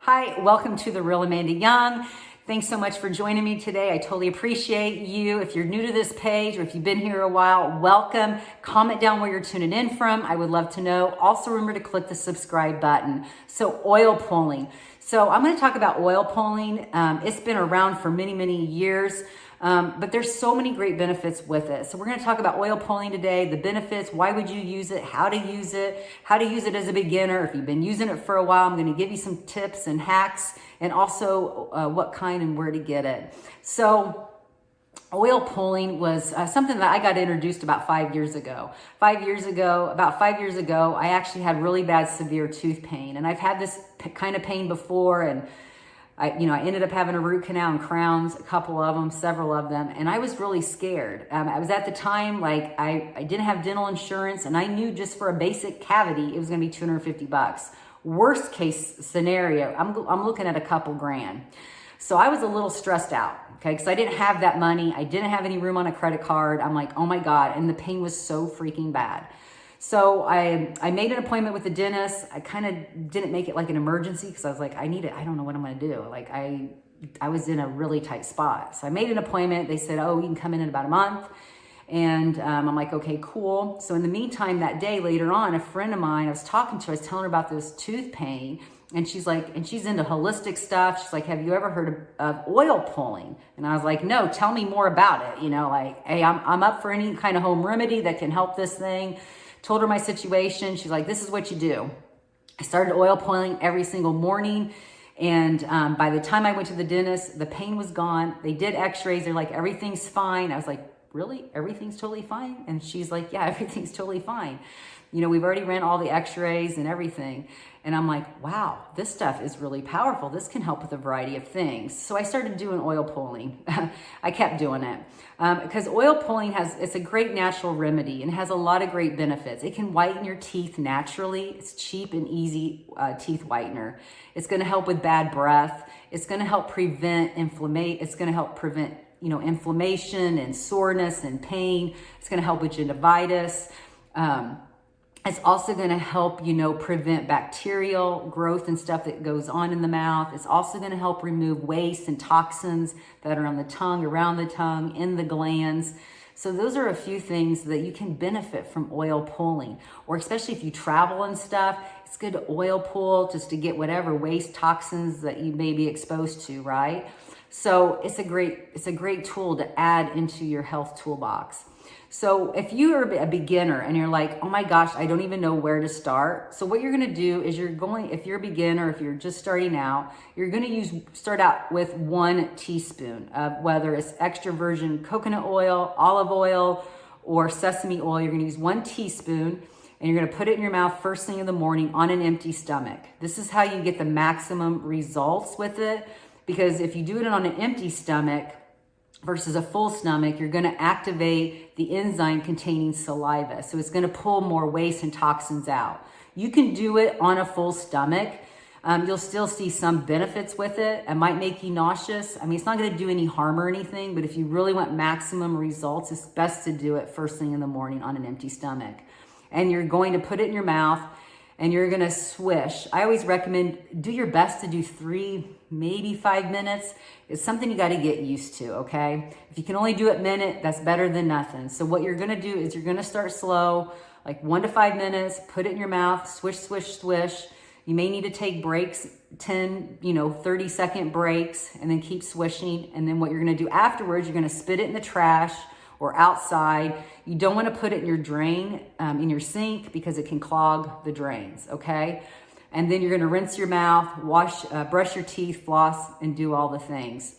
Hi, welcome to The Real Amanda Young. Thanks so much for joining me today. I totally appreciate you. If you're new to this page or if you've been here a while, welcome. Comment down where you're tuning in from. I would love to know. Also remember to click the subscribe button. So oil pulling. So I'm going to talk about oil pulling. It's been around for many, many years. But there's so many great benefits with it. So we're going to talk about oil pulling today, the benefits, why would you use it, how to use it as a beginner. If you've been using it for a while, I'm going to give you some tips and hacks and also what kind and where to get it. So oil pulling was something that I got introduced about 5 years ago. About 5 years ago, I actually had really bad severe tooth pain, and I've had this kind of pain before, and I ended up having a root canal and crowns, several of them, and I was really scared. I was at the time, like, I didn't have dental insurance, and I knew just for a basic cavity, it was gonna be $250. Worst case scenario, I'm looking at a couple grand. So I was a little stressed out, okay, because I didn't have that money. I didn't have any room on a credit card. I'm like, oh my God, and the pain was so freaking bad. So I made an appointment with the dentist. I kind of didn't make it like an emergency because I was like, I need it. I don't know what I'm going to do. Like I was in a really tight spot. So I made an appointment. They said, oh, you can come in about a month. And I'm like, okay, cool. So in the meantime, that day later on, a friend of mine, I was talking to, I was telling her about this tooth pain. And she's like, and she's into holistic stuff. She's like, have you ever heard of oil pulling? And I was like, no, tell me more about it. You know, like, hey, I'm up for any kind of home remedy that can help this thing. Told her my situation. She's like, this is what you do. I started oil pulling every single morning. And by the time I went to the dentist, the pain was gone. They did x-rays. They're like, everything's fine. I was like, really? Everything's totally fine? And she's like, yeah, everything's totally fine. You know, we've already ran all the x-rays and everything. And I'm like, wow, this stuff is really powerful. This can help with a variety of things. So I started doing oil pulling. I kept doing it because oil pulling it's a great natural remedy and has a lot of great benefits. It can whiten your teeth naturally. It's cheap and easy teeth whitener. It's going to help with bad breath. It's going to help prevent inflammation. It's going to help prevent, inflammation and soreness and pain. It's going to help with gingivitis. It's also going to help, prevent bacterial growth and stuff that goes on in the mouth. It's also going to help remove waste and toxins that are on the tongue, around the tongue, in the glands. So those are a few things that you can benefit from oil pulling, or especially if you travel and stuff, it's good to oil pull just to get whatever waste toxins that you may be exposed to, right? So it's a great tool to add into your health toolbox. So if you are a beginner and you're like, oh my gosh, I don't even know where to start. So what you're going to do is if you're a beginner, if you're just starting out, you're going to start out with 1 teaspoon of whether it's extra virgin coconut oil, olive oil, or sesame oil. You're going to use 1 teaspoon and you're going to put it in your mouth first thing in the morning on an empty stomach. This is how you get the maximum results with it, because if you do it on an empty stomach versus a full stomach, you're going to activate the enzyme containing saliva. So it's going to pull more waste and toxins out. You can do it on a full stomach. You'll still see some benefits with it. It might make you nauseous. I mean, it's not going to do any harm or anything, but if you really want maximum results, it's best to do it first thing in the morning on an empty stomach. And you're going to put it in your mouth and you're going to swish. I always recommend do your best to do 3, maybe 5 minutes. It's something you got to get used to, okay? If you can only do it a minute, that's better than nothing. So what you're going to do is you're going to start slow, like 1 to 5 minutes, put it in your mouth, swish, swish, swish. You may need to take breaks, 10, 30-second breaks, and then keep swishing. And then what you're going to do afterwards, you're going to spit it in the trash or outside. You don't want to put it in your drain, in your sink, because it can clog the drains, okay? And then you're going to rinse your mouth, brush your teeth, floss, and do all the things.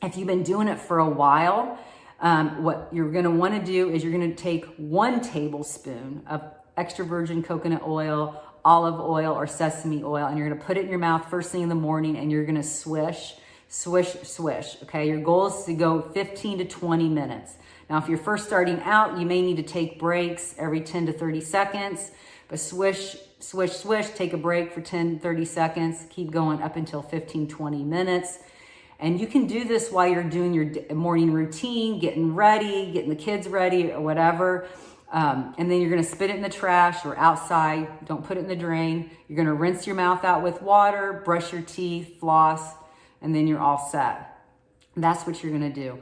If you've been doing it for a while, what you're going to want to do is you're going to take 1 tablespoon of extra virgin coconut oil, olive oil, or sesame oil, and you're going to put it in your mouth first thing in the morning, and you're going to swish, swish, swish, okay? Your goal is to go 15 to 20 minutes. Now, if you're first starting out, you may need to take breaks every 10 to 30 seconds, but swish, swish, swish, take a break for 10, 30 seconds, keep going up until 15, 20 minutes. And you can do this while you're doing your morning routine, getting ready, getting the kids ready or whatever. And then you're gonna spit it in the trash or outside. Don't put it in the drain. You're gonna rinse your mouth out with water, brush your teeth, floss, and then you're all set. That's what you're gonna do.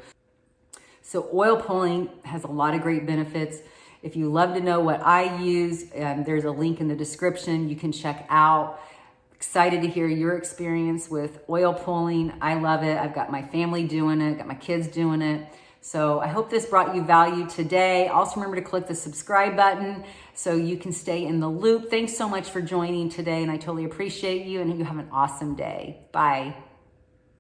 So oil pulling has a lot of great benefits. If you love to know what I use, there's a link in the description you can check out. Excited to hear your experience with oil pulling. I love it. I've got my family doing it, got my kids doing it. So I hope this brought you value today. Also remember to click the subscribe button so you can stay in the loop. Thanks so much for joining today, and I totally appreciate you, and you have an awesome day. Bye.